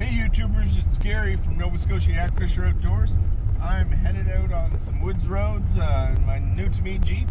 Hey YouTubers, it's Gary from NSYakfisher Outdoors. I'm headed out on some woods roads in my new to me Jeep.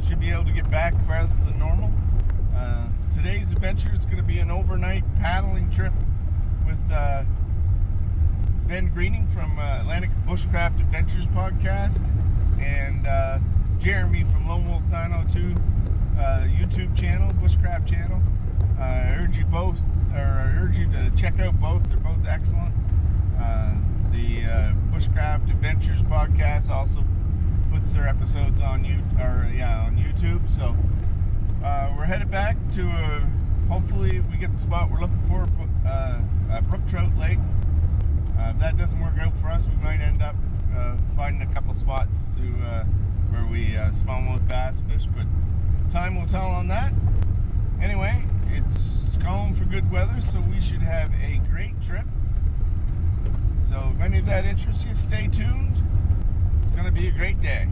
Should be able to get back farther than normal. Today's adventure is going to be an overnight paddling trip with Ben Greening from Atlaantic Bushcraft Adventures podcast and Jeremy from Lone Wolf 902 YouTube channel, Bushcraft channel. I urge you to check out both. They're both excellent. The Bushcraft Adventures podcast also puts their episodes on YouTube. So we're headed back to hopefully, if we get the spot we're looking for, a brook trout lake. If that doesn't work out for us, we might end up finding a couple spots to where we smallmouth bass fish, but time will tell on that. Anyway, it's calling for good weather, so we should have a great trip. So if any of that interests you, stay tuned. It's going to be a great day.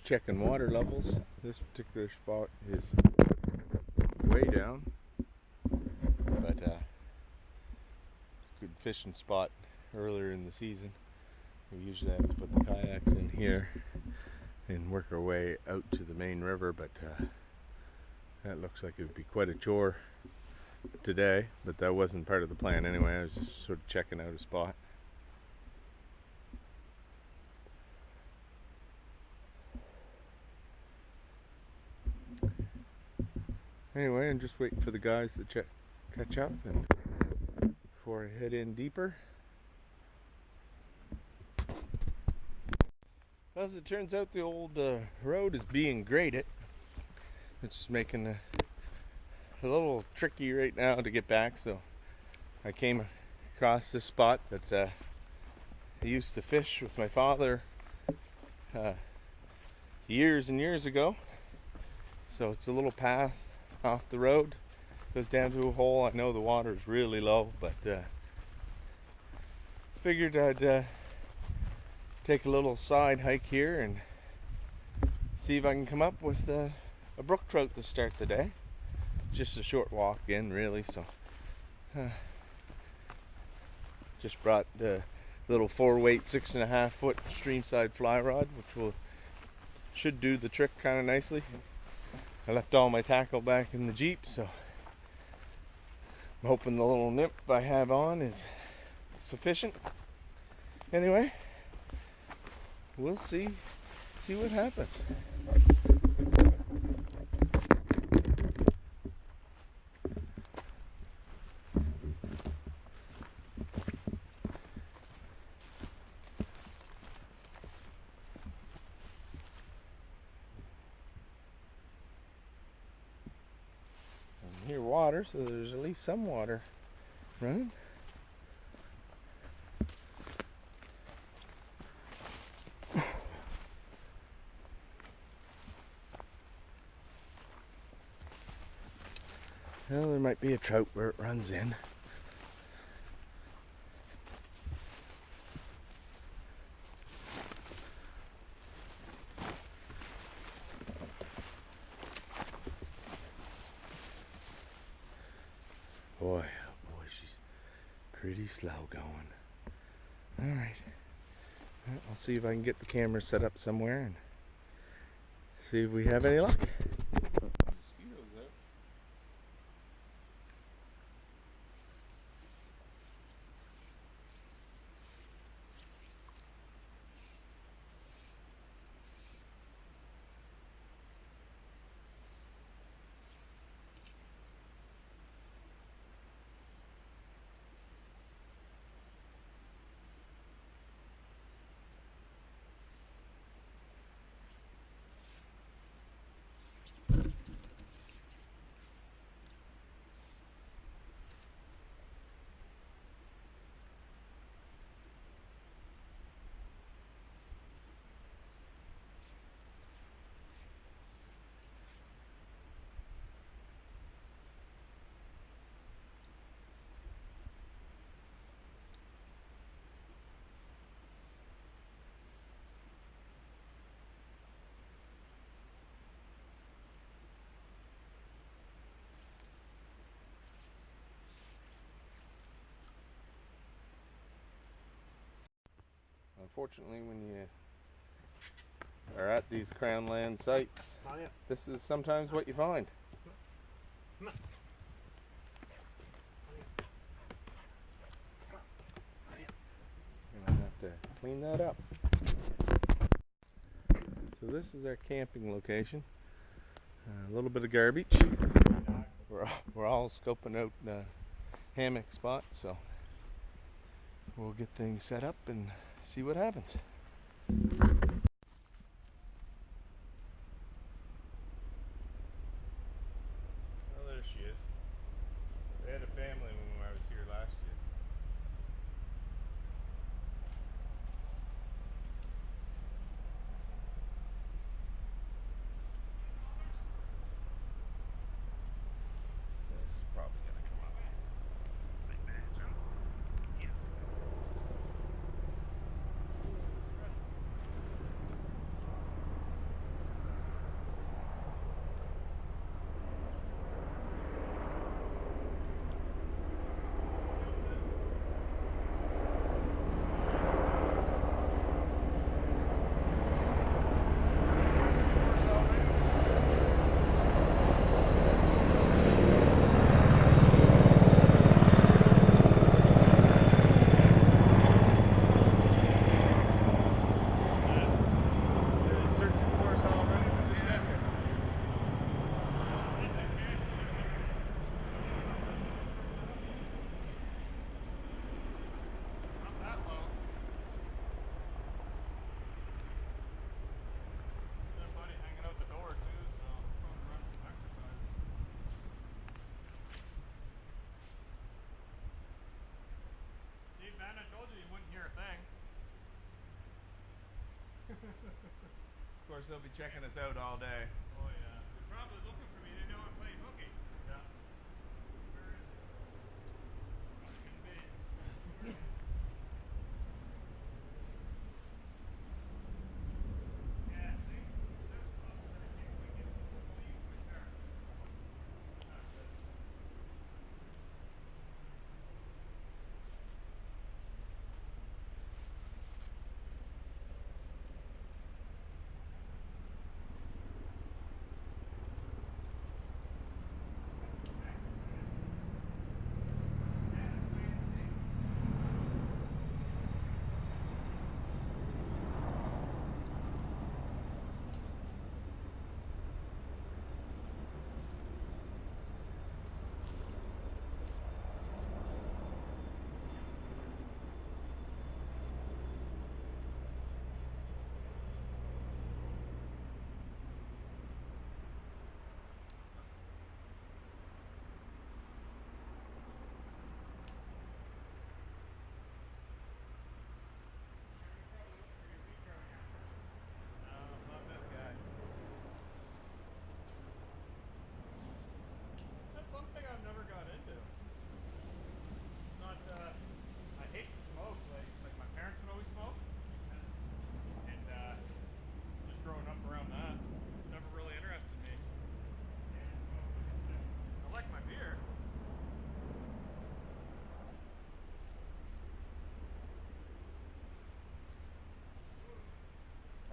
Checking water levels. This particular spot is way down, but it's a good fishing spot earlier in the season. We usually have to put the kayaks in here and work our way out to the main river, but that looks like it would be quite a chore today, but that wasn't part of the plan anyway. I was just sort of checking out a spot. Anyway, I'm just waiting for the guys to catch up and before I head in deeper. As it turns out, the old road is being graded. It's making a little tricky right now to get back, so I came across this spot that I used to fish with my father years and years ago. So it's a little path off the road, goes down to a hole. I know the water is really low, but figured I'd take a little side hike here and see if I can come up with a brook trout to start the day. Just a short walk in, really, so just brought the little 4-weight 6.5 foot streamside fly rod, which should do the trick kind of nicely. I left all my tackle back in the Jeep, so I'm hoping the little nymph I have on is sufficient. Anyway, we'll see what happens. Here water, so there's at least some water running. Well, there might be a trout where it runs in. Boy, oh boy, she's pretty slow going. Alright. I'll see if I can get the camera set up somewhere and see if we have any luck. Mosquitoes out. Unfortunately, when you are at these Crown Land sites, this is sometimes what you find. You're gonna have to clean that up. So this is our camping location. A little bit of garbage. We're all scoping out hammock spots, so we'll get things set up and see what happens. Oh, there she is. They had a family when I was here last year. This is probably gonna come up. Yeah. Of course, they'll be checking us out all day. Oh yeah. They're probably looking for me. They know I'm playing hooky. Yeah. Where is it? Probably in bed. Where is it? Yeah, see? So close that I can't quite get it. I'm going to use my car. Not good.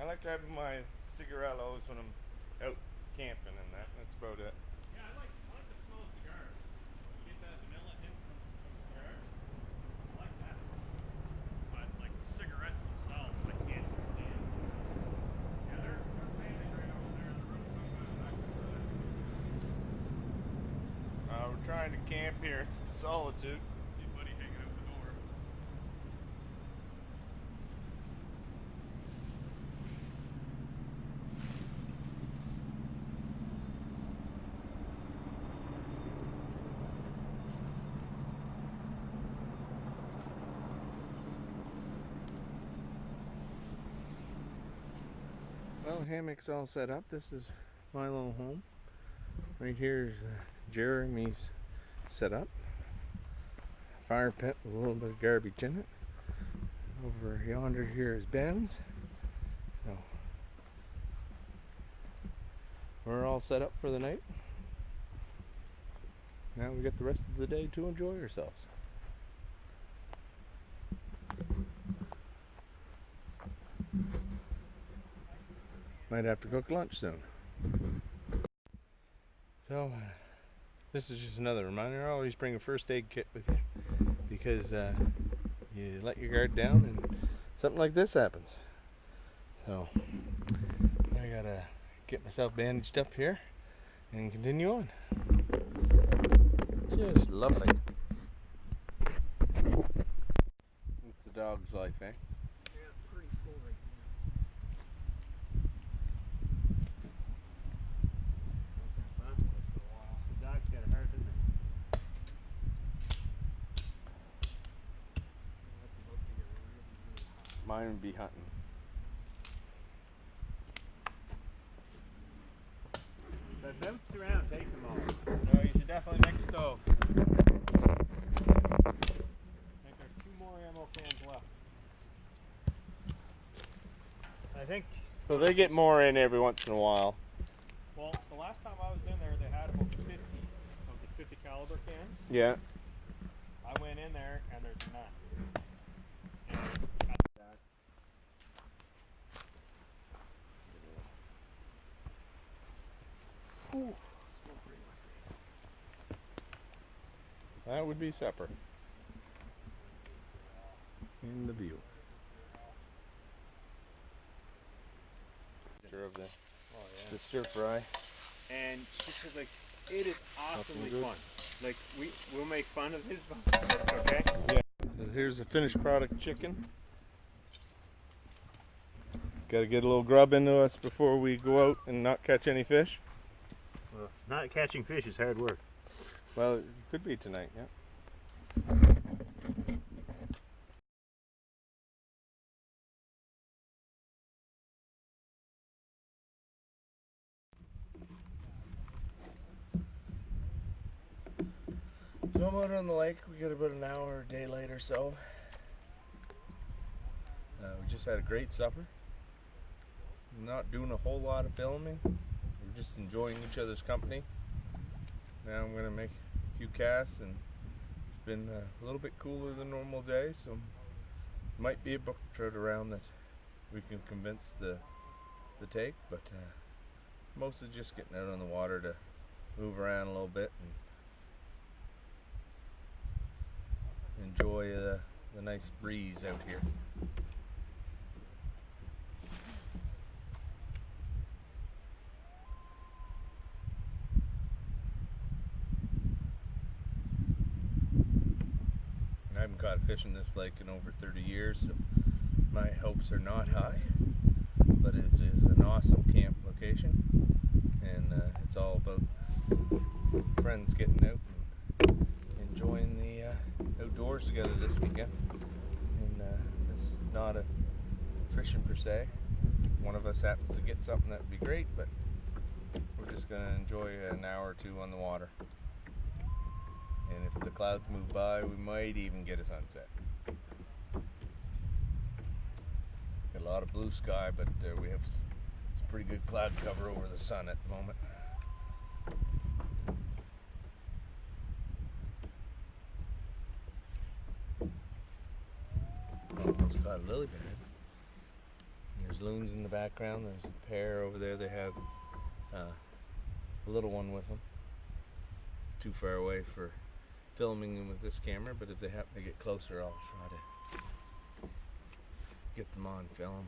I like having my cigarillos when I'm out camping and that. That's about it. Yeah, I like the smell of cigars. You get that vanilla hint from cigars. I like that. But like cigarettes themselves, I can't stand. Yeah, they're landing right over there in the room. We're trying to camp here in some solitude. See Buddy hanging out the door. Well, hammock's all set up. This is my little home. Right here is Jeremy's set up. Fire pit with a little bit of garbage in it. Over yonder here is Ben's. So we're all set up for the night. Now we got the rest of the day to enjoy ourselves. Might have to cook lunch soon. So, this is just another reminder. Always bring a first aid kit with you, because you let your guard down and something like this happens. So, I gotta get myself bandaged up here and continue on. Just lovely. It's the dog's life, eh? Yeah, pretty cool right now. The dog's got it hard, doesn't it? That's about to get really hot. Mine would be hunting. So I bounced around, take them all. So you should definitely make a stove. I think there's 2 more ammo cans left. I think. So they get more in every once in a while. Well, the last time I was in there, they had about 50 of the 50 caliber cans. Yeah. I went in there and there's none. Ooh. That would be supper. In the view. Of the stir fry. And she said, like, it is awfully fun. Like, we'll make fun of his fun. Okay? Yeah. So here's the finished product chicken. Got to get a little grub into us before we go out and not catch any fish. Well, not catching fish is hard work. Well, it could be tonight, yeah. So I'm out on the lake. We got about an hour or a day late or so. We just had a great supper. Not doing a whole lot of filming. We're just enjoying each other's company. Now I'm going to make a few casts, and it's been a little bit cooler than normal day, so might be a brook trout around that we can convince to take, but mostly just getting out on the water to move around a little bit and enjoy the nice breeze out here. I haven't caught fish in this lake in over 30 years, so my hopes are not high, but it is an awesome camp location, and it's all about friends getting out and enjoying the outdoors together this weekend. And this is not a fishing per se. One of us happens to get something, that would be great, but we're just going to enjoy an hour or two on the water. And if the clouds move by, we might even get a sunset. Got a lot of blue sky, but we have some pretty good cloud cover over the sun at the moment. Almost got a lily pad. There's loons in the background. There's a pair over there. They have a little one with them. It's too far away for filming them with this camera, but if they happen to get closer, I'll try to get them on film.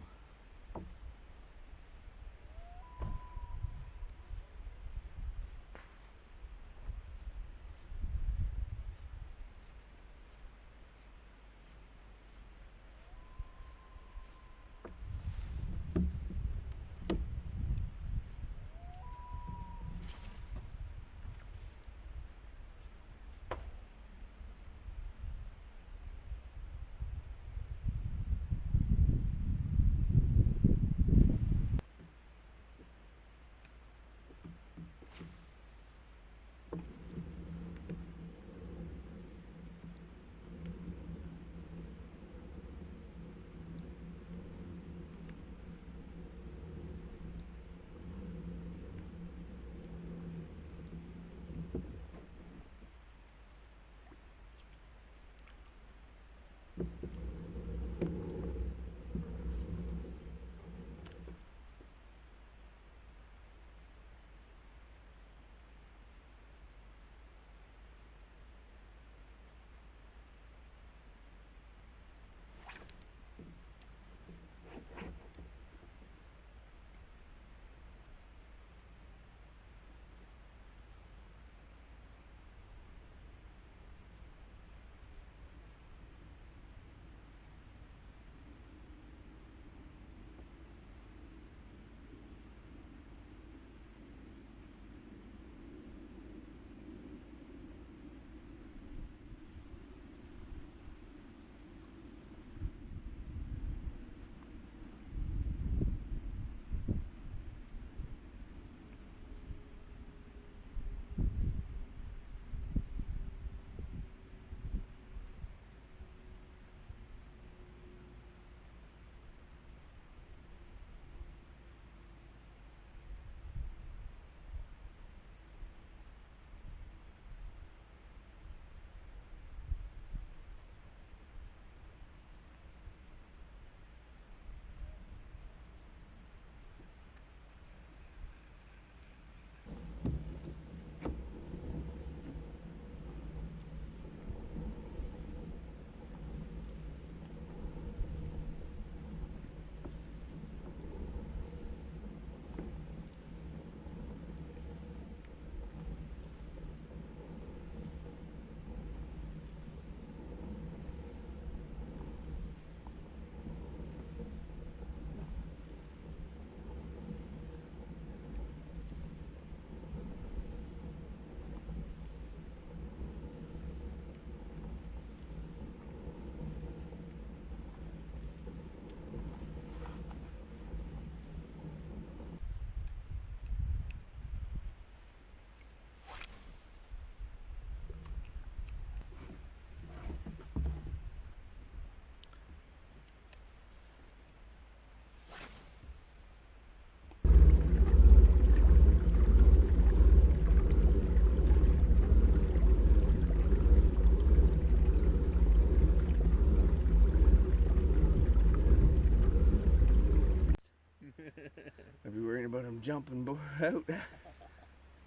come jumping out,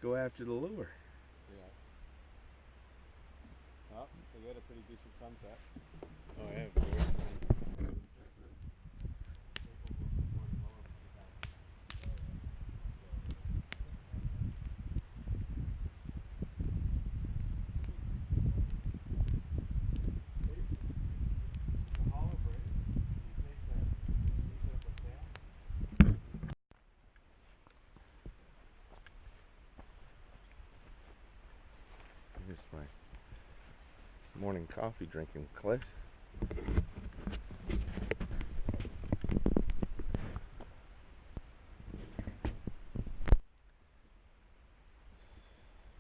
go after the lure. Yeah. Well, we got a pretty decent sunset. Oh yeah. Here's my morning coffee drinking place.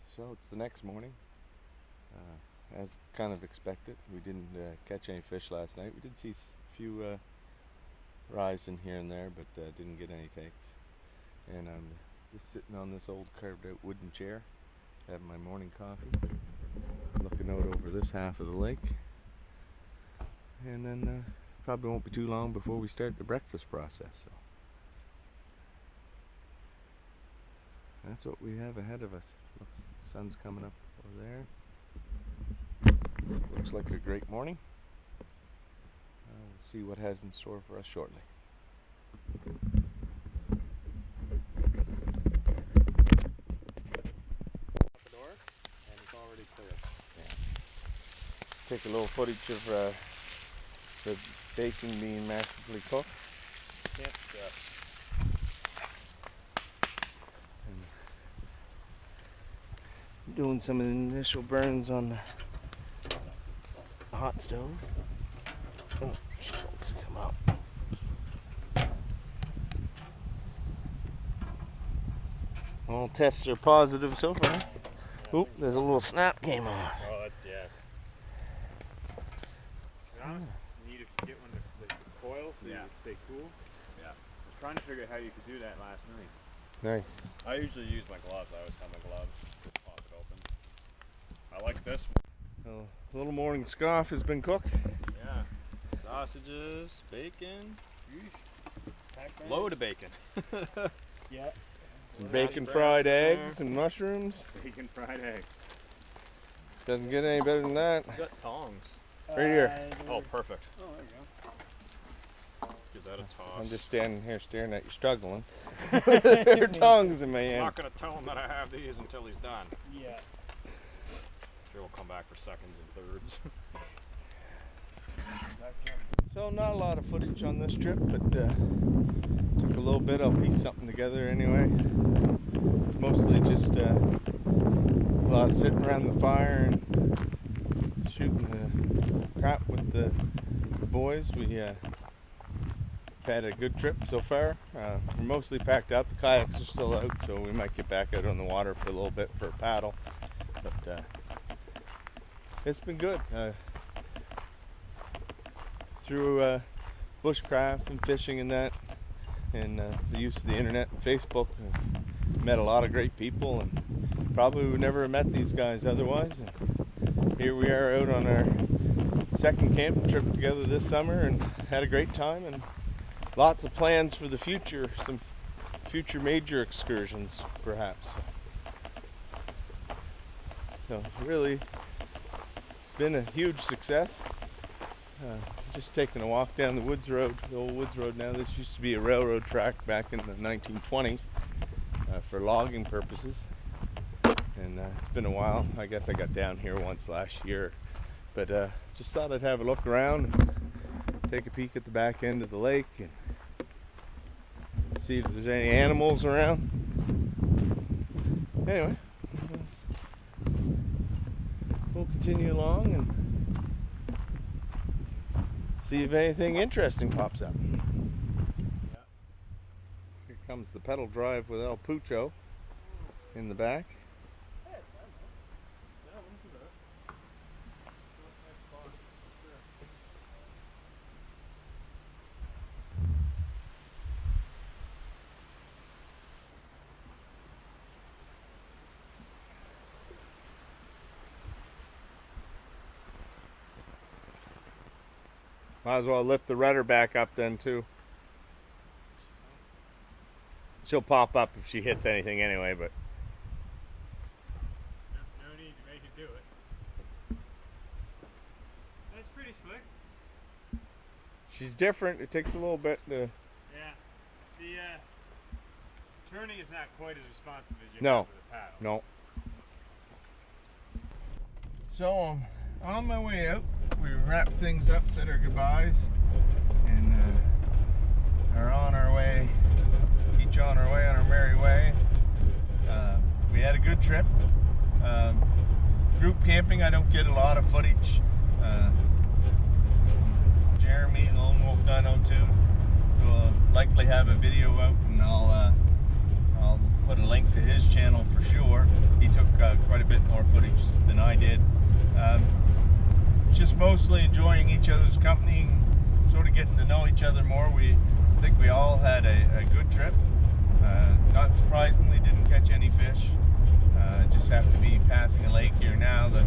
So it's the next morning. As kind of expected, we didn't catch any fish last night. We did see a few rise in here and there, but didn't get any takes. And I'm just sitting on this old carved out wooden chair, having my morning coffee, looking out over this half of the lake. And then probably won't be too long before we start the breakfast process. So that's what we have ahead of us. Looks, the sun's coming up over there. Looks like a great morning. We'll see what has in store for us shortly. Out the door, and it's already clear. Yeah. Take a little footage of the bacon being masterfully cooked. Can't Doing some initial burns on the hot stove. Oh, she wants to come out. All tests are positive so far. Oop, there's a little snap came on. Oh, that's, yeah. To be honest, you need to get one to coil so you can stay cool. Yeah. I was trying to figure out how you could do that last night. Nice. I usually use my gloves. I always have my gloves. Just pop it open. I like this one. Well, a little morning scoff has been cooked. Yeah. Sausages, bacon. Load of bacon. Yeah. Some bacon fried eggs and mushrooms. Bacon fried eggs. Doesn't get any better than that. You got tongs. Right here. Oh, perfect. Oh, there you go. Give that a toss. I'm just standing here staring at you struggling. There are tongs in my I'm hand. not going to tell him that I have these until he's done. Yeah. Sure, we'll come back for seconds and thirds. So not a lot of footage on this trip, but took a little bit. I'll piece something together anyway. It's mostly just a lot of sitting around the fire and shooting the crap with the boys. We had a good trip so far. We're mostly packed up. The kayaks are still out, so we might get back out on the water for a little bit for a paddle. But it's been good. Through bushcraft and fishing and that, and the use of the internet and Facebook, I've met a lot of great people, and probably would never have met these guys otherwise. And here we are out on our second camping trip together this summer, and had a great time, and lots of plans for the future, some future major excursions perhaps. So really been a huge success. Just taking a walk down the woods road, the old woods road now. This used to be a railroad track back in the 1920s for logging purposes. And it's been a while. I guess I got down here once last year. But just thought I'd have a look around and take a peek at the back end of the lake and see if there's any animals around. Anyway, we'll continue along and see if anything interesting pops up. Yeah. Here comes the pedal drive with El Pucho in the back. Might as well lift the rudder back up then too. she'll pop up if she hits anything anyway, but No need to make it do it. That's pretty slick. she's different. It takes a little bit to... Yeah. The turning is not quite as responsive as you No. have with a paddle. No. So on my way out, we wrapped things up, said our goodbyes, and are on our way, each on our way on our merry way. We had a good trip. Group camping, I don't get a lot of footage. Jeremy and Lone Wolf 902 will likely have a video out, and I'll put a link to his channel for sure. He took quite a bit more footage than I did. Just mostly enjoying each other's company and sort of getting to know each other more. I think we all had a good trip. Not surprisingly, didn't catch any fish. Just have to be passing a lake here now that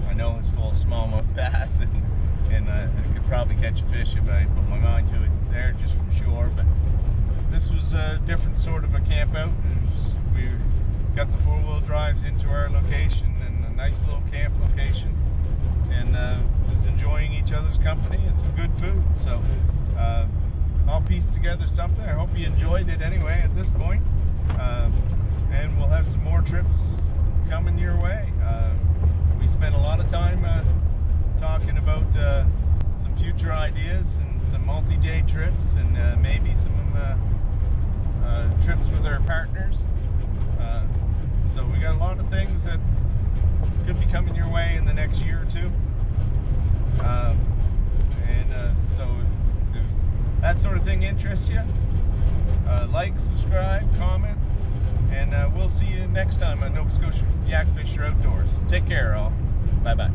I know is full of smallmouth bass, and I could probably catch a fish if I put my mind to it there, just for sure. But this was a different sort of a camp out. We got the 4-wheel drives into our location, and a nice little camp location, and was enjoying each other's company and some good food. So I'll piece together something. I hope you enjoyed it anyway at this point. And we'll have some more trips coming your way. We spent a lot of time talking about some future ideas and some multi-day trips, and maybe some trips with our partners. So we got a lot of things that could be coming your way in the next year or two. So if that sort of thing interests you, like, subscribe, comment, and we'll see you next time on Nova Scotia Yakfisher Outdoors. Take care, all. Bye-bye.